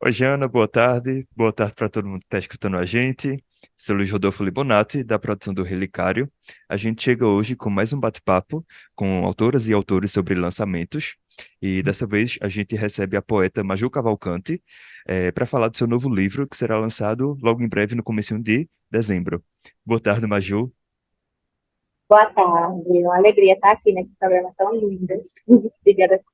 Oi, Jana, boa tarde. Boa tarde para todo mundo que está escutando a gente. Sou Luiz Rodolfo Libonati, da produção do Relicário. A gente chega hoje com mais um bate-papo com autoras e autores sobre lançamentos. E dessa vez a gente recebe a poeta Maju Cavalcante para falar do seu novo livro, que será lançado logo em breve, no comecinho de dezembro. Boa tarde, Maju. Boa tarde, é uma alegria estar aqui nesse programa tão lindo. Obrigada.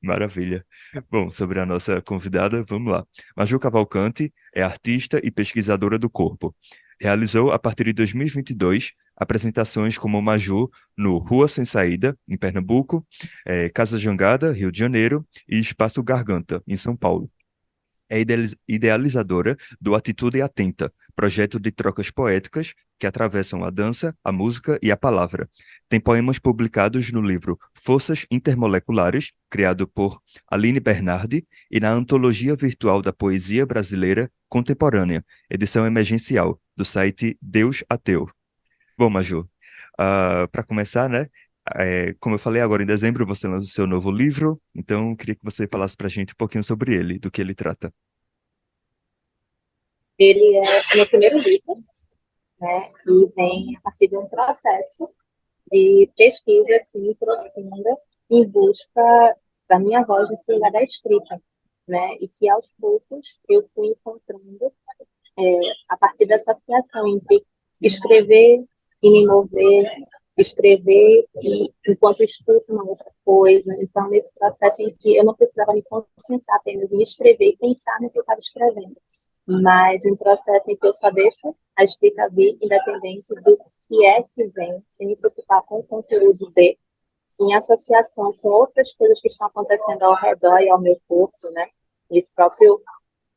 Maravilha. Bom, sobre a nossa convidada, vamos lá. Maju Cavalcante é artista e pesquisadora do corpo. Realizou, a partir de 2022, apresentações como Maju no Rua Sem Saída, em Pernambuco, Casa Jangada, Rio de Janeiro, e Espaço Garganta, em São Paulo. É idealizadora do Atitude Atenta, projeto de trocas poéticas que atravessam a dança, a música e a palavra. Tem poemas publicados no livro Forças Intermoleculares, criado por Aline Bernardi, e na Antologia Virtual da Poesia Brasileira Contemporânea, edição emergencial, do site Deus Ateu. Bom, Maju, para começar, né? Como eu falei, agora em dezembro você lança o seu novo livro, então eu queria que você falasse para a gente um pouquinho sobre ele, do que ele trata. Ele é o meu primeiro livro, né? E vem a partir de um processo de pesquisa assim, profunda em busca da minha voz nesse lugar da escrita, né? E que aos poucos eu fui encontrando a partir dessa associação entre escrever e me mover, escrever e enquanto escuto uma outra coisa. Então, nesse processo em que eu não precisava me concentrar apenas em escrever e pensar no que eu estava escrevendo, mas um processo em que eu só deixo a escrita vir, independente do que é que vem, sem me preocupar com o conteúdo de, em associação com outras coisas que estão acontecendo ao redor e ao meu corpo, né? Esse próprio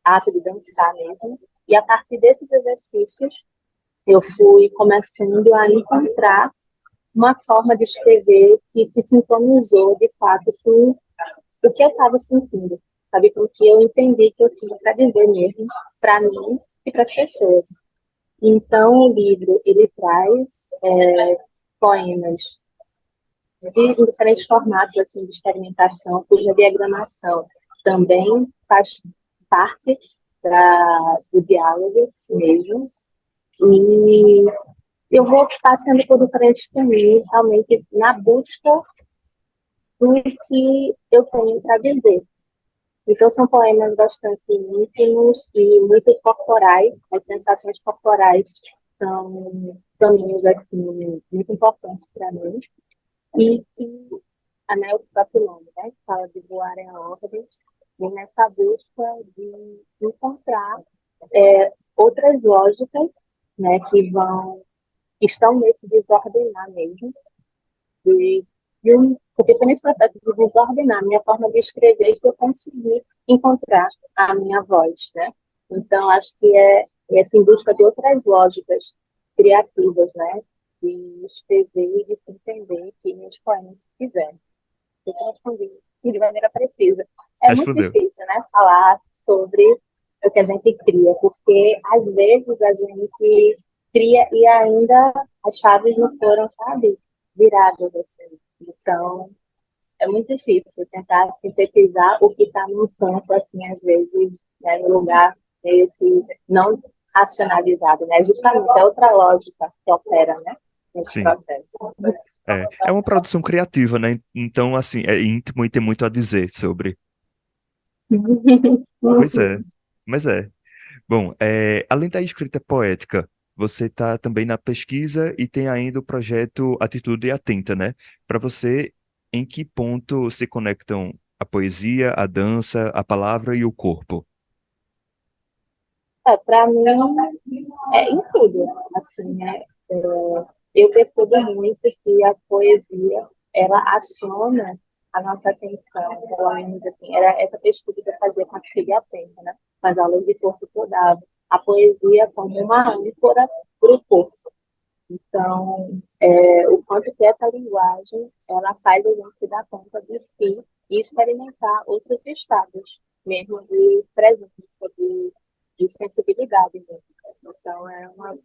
ato de dançar mesmo. E a partir desses exercícios, eu fui começando a encontrar uma forma de escrever que se sintonizou, de fato, com o que eu estava sentindo, sabe? Com o que eu entendi que eu tinha para dizer mesmo, para mim e para as pessoas. Então, o livro, ele traz poemas em diferentes formatos assim, de experimentação, cuja diagramação também faz parte do diálogo mesmo. E eu vou estar sendo por diferentes caminhos, realmente na busca do que eu tenho para dizer. Então, são poemas bastante íntimos e muito corporais. As sensações corporais são caminhos assim, muito importantes para mim. E né, o próprio nome, né, que fala de voar em ordens, e nessa busca de encontrar outras lógicas, né, que estão nesse desordenar mesmo, porque foi nesse processo de desordenar minha forma de escrever que eu consegui encontrar a minha voz, né? Então, acho que é essa em busca de outras lógicas criativas, né? De escrever e de se entender que meus poemas fizeram. Isso eu respondi de maneira precisa. É muito Respondeu. difícil, né, falar sobre o que a gente cria, porque às vezes a gente cria e ainda as chaves não foram, sabe, viradas assim. Então, é muito difícil tentar sintetizar o que está no campo, assim, às vezes, né, no lugar meio que não racionalizado, né? Justamente é outra lógica que opera, né, nesse Sim. processo. É uma produção criativa, né? Então, assim, é íntimo e tem muito a dizer sobre. Pois é, mas é. Bom, além da escrita poética, você está também na pesquisa e tem ainda o projeto Atitude Atenta, né? Para você, em que ponto se conectam a poesia, a dança, a palavra e o corpo? Para mim, é incrível, assim, né? Eu percebo muito que a poesia, ela aciona a nossa atenção, pelo menos assim, era essa pesquisa que eu fazia com a filha atenta, né? Com as aulas de corpo que eu dava. A poesia como uma âncora para o corpo. Então, o quanto que essa linguagem, ela faz a gente se dar conta de si e experimentar outros estados, mesmo de presença, de sensibilidade mesmo. Então, é uma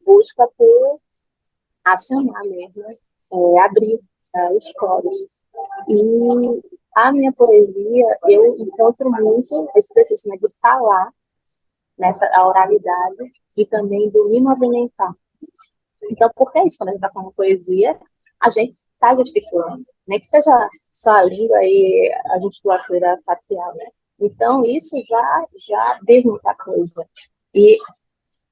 busca por acionar mesmo, abrir os poros. A minha poesia, eu encontro muito esse exercício, né, de falar nessa a oralidade e também do me movimentar. Então, por que isso? Quando a gente está falando poesia, a gente está gesticulando. Nem que seja só a língua e a gesticulatura facial, né? Então, isso já diz muita coisa. E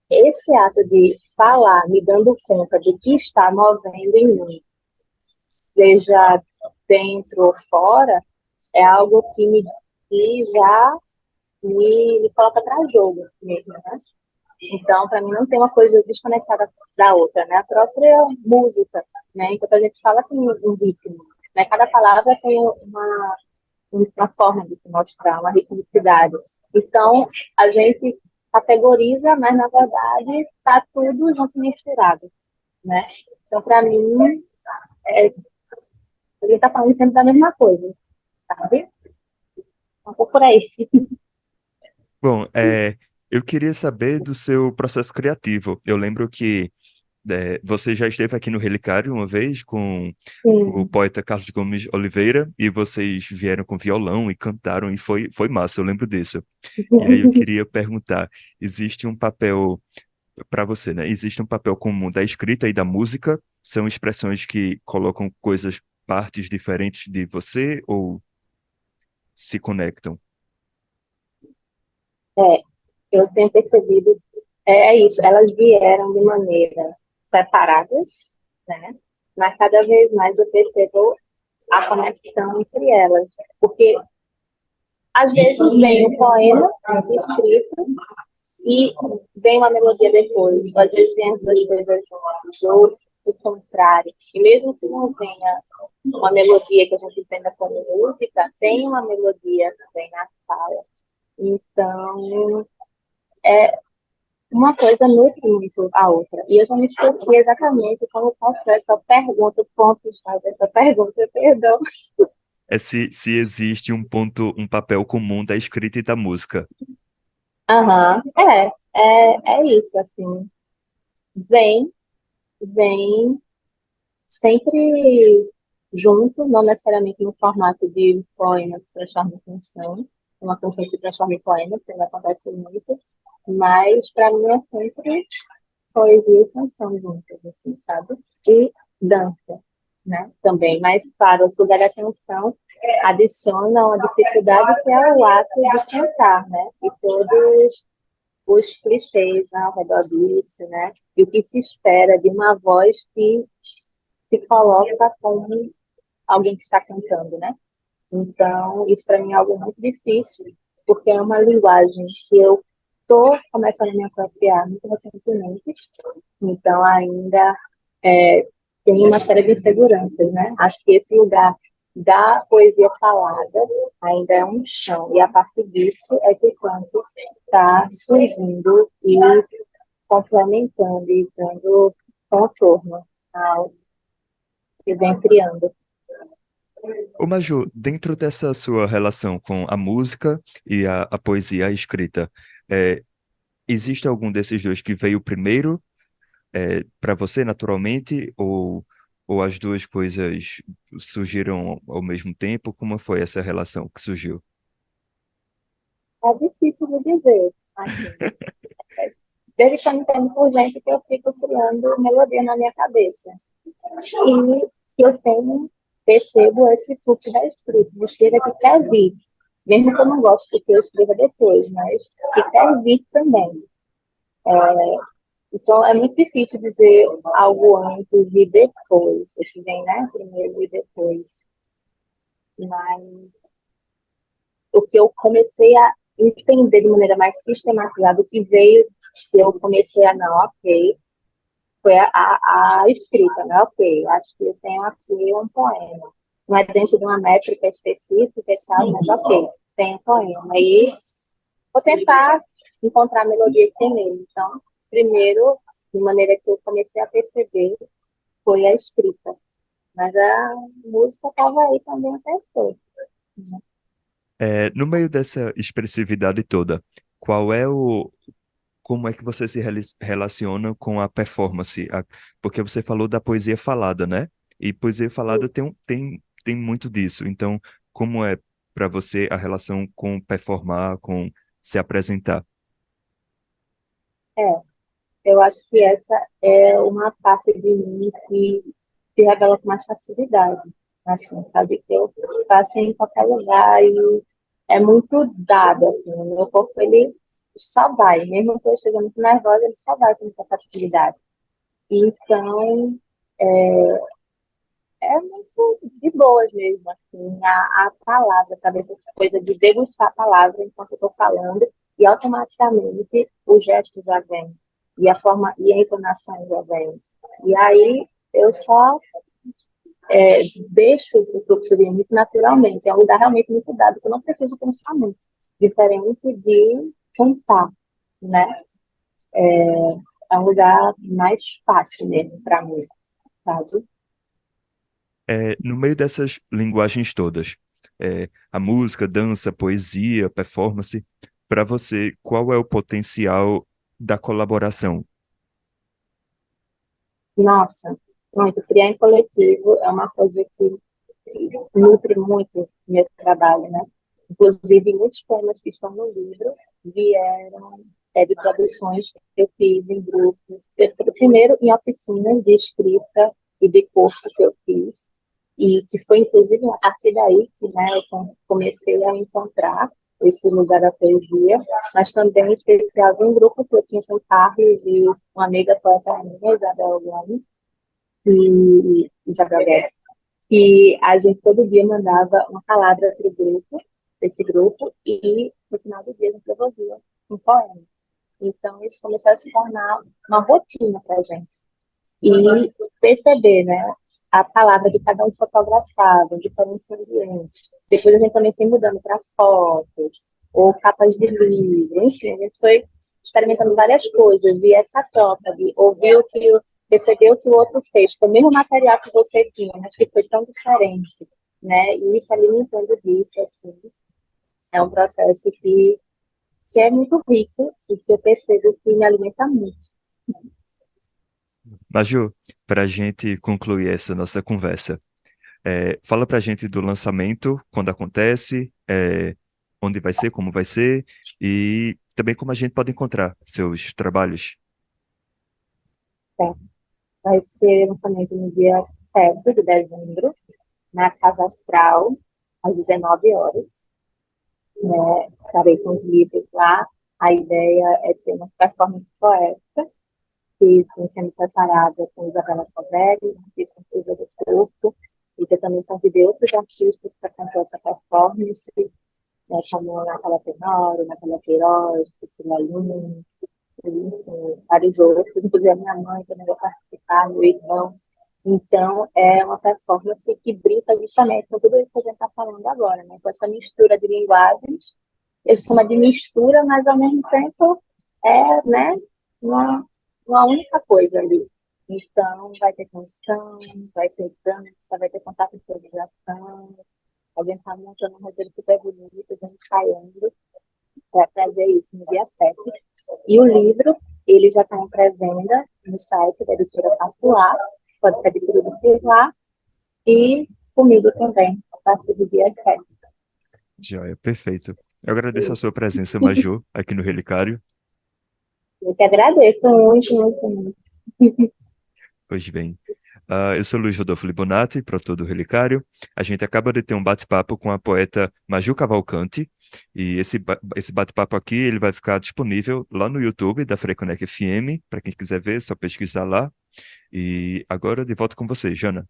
esse ato de falar, me dando conta do que está movendo em mim, seja dentro ou fora, é algo que já me coloca para jogo mesmo, né? Então, para mim, não tem uma coisa desconectada da outra, né? A própria música, né? Enquanto a gente fala tem um ritmo, né? Cada palavra tem uma forma de se mostrar, uma ritmicidade. Então, a gente categoriza, mas, na verdade, está tudo junto e misturado, né? Então, para mim, a gente está falando sempre da mesma coisa, sabe? Um pouco por aí. Bom, eu queria saber do seu processo criativo. Eu lembro que você já esteve aqui no Relicário uma vez com o Sim. poeta Carlos Gomes Oliveira e vocês vieram com violão e cantaram e foi massa, eu lembro disso. E aí eu queria perguntar, existe um papel para você, né? Existe um papel comum da escrita e da música? São expressões que colocam coisas, partes diferentes de você ou se conectam? É, eu tenho percebido, é isso, elas vieram de maneira separadas, né? Mas cada vez mais eu percebo a conexão entre elas. Porque às vezes vem um poema escrito e vem uma melodia depois, ou às vezes vem as duas coisas juntas, o contrário. E mesmo que não venha uma melodia que a gente entenda como música, tem uma melodia também na fala. Então, uma coisa nutre muito a outra. E eu já me esqueci exatamente qual foi essa pergunta, o ponto-chave dessa pergunta, perdão. É se existe um ponto, um papel comum da escrita e da música. Aham, é isso, assim. Vem, vem sempre junto, não necessariamente no formato de um poema que se transforma em canção, uma canção que se transforma em poema, que não acontece muito, mas para mim é sempre poesia e canção juntas, assim, sabe? E dança, né? Também, mas claro, o lugar da canção adiciona uma dificuldade que é o ato de cantar, né? E todos os clichês ao redor disso, né? E o que se espera de uma voz que se coloca como alguém que está cantando, né? Então, isso para mim é algo muito difícil, porque é uma linguagem que eu estou começando a me apropriar muito recentemente, então ainda é, tem uma série de inseguranças, né? Acho que esse lugar da poesia falada ainda é um chão, e a partir disso é que o canto está surgindo e complementando e dando contorno ao que vem criando. Ô Maju, dentro dessa sua relação com a música e a poesia, a escrita, é, existe algum desses dois que veio primeiro, para você naturalmente, ou as duas coisas surgiram ao mesmo tempo? Como foi essa relação que surgiu? É difícil de dizer, assim. Desde que eu me entendo por gente que eu fico criando melodia na minha cabeça. E que eu tenho, percebo esse fluxo da escrita, uma escrita que quer vir. Mesmo que eu não goste do que eu escreva depois, mas que quer vir também. Então, é muito difícil dizer algo antes e depois. O que vem, né? Primeiro e depois. Mas o que eu comecei a entender de maneira mais sistematizada, o que veio, que eu comecei a não, ok, foi a escrita, né? Ok, acho que eu tenho aqui um poema. Não é dentro de uma métrica específica e tal, mas ok, tem um poema. E vou tentar encontrar a melodia que tem nele. Então, primeiro, de maneira que eu comecei a perceber, foi a escrita. Mas a música estava aí também até todo. No meio dessa expressividade toda, qual é o, como é que você se relaciona com a performance? Porque você falou da poesia falada, né? E poesia falada tem muito disso. Então, como é para você a relação com performar, com se apresentar? É, eu acho que essa é uma parte de mim que se revela com mais facilidade, assim, sabe? Que eu faço em qualquer lugar e é muito dado, assim, o meu corpo, ele só vai, mesmo que eu esteja muito nervosa, ele só vai com muita facilidade. Então, é muito de boas mesmo, assim, a palavra, sabe? Essa coisa de degustar a palavra enquanto eu estou falando, e automaticamente o gesto já vem, e a forma, e a entonação já vem. E aí eu só é, deixo o fluxo de muito naturalmente. É um lugar realmente muito dado, que eu não preciso pensar muito. Diferente de cantar, né? É um lugar mais fácil mesmo para mim, sabe? No meio dessas linguagens todas, a música, dança, poesia, performance, para você, qual é o potencial da colaboração? Nossa, muito. Criar em coletivo é uma coisa que nutre muito meu trabalho, né? Inclusive, muitos poemas que estão no livro vieram de produções que eu fiz em grupos. Primeiro, em oficinas de escrita e de corpo que eu fiz, e que foi, inclusive, a partir daí que, né, eu comecei a encontrar esse lugar da poesia, mas também em especial em grupo que eu tinha com o Carlos e uma amiga poeta minha, Isabel Gomes, e Isabel Guedes, que a gente todo dia mandava uma palavra para o grupo, esse grupo, e no final do dia a gente devolvia um poema. Então isso começou a se tornar uma rotina para a gente. E perceber, né, a palavra de cada um fotografado, diferentes ambientes. Depois a gente também foi mudando para fotos, ou capas de livro, enfim, a gente foi experimentando várias coisas. E essa troca de ouvir o que, perceber o que o outro fez, com o mesmo material que você tinha, mas que foi tão diferente, né? E isso alimentando disso, assim, é um processo que é muito rico e que eu percebo que me alimenta muito. Maju, para a gente concluir essa nossa conversa, fala para a gente do lançamento, quando acontece, onde vai ser, como vai ser, e também como a gente pode encontrar seus trabalhos. Tá? Vai ser lançamento no dia 7 de dezembro, na Casa Astral, às 19 horas. Né? Estarei com os livros lá. A ideia é ter uma performance poética, que tem sendo preparada com Isabela Savelli, artista incrível do corpo, e que eu também convidei outros artistas para compor essa performance, né, como Natália Tenório, Natália Queiroz, Priscila Lima, enfim, vários outros, inclusive a minha mãe também vai participar, meu irmão. Então, é uma performance que brinca justamente com tudo isso que a gente está falando agora, né? Com essa mistura de linguagens. Eu chamo de mistura, mas ao mesmo tempo é, né, uma, uma única coisa ali. Então, vai ter canção, vai ter dança, vai ter contato de improvisação. A gente está montando um roteiro super bonito, a gente ensaiando para trazer isso no dia 7. E o livro, ele já está em pré-venda no site da editora Patuá, pode ser adquirido por lá, e comigo também, a partir do dia 7. Joia, perfeito. Eu agradeço a sua presença, Maju, aqui no Relicário. Eu que agradeço muito, muito, muito. Pois bem, eu sou Luiz Rodolfo Libonati, produtor do Relicário. A gente acaba de ter um bate-papo com a poeta Maju Cavalcante, e esse bate-papo aqui ele vai ficar disponível lá no YouTube da Freconec FM, para quem quiser ver, é só pesquisar lá. E agora de volta com você, Jana.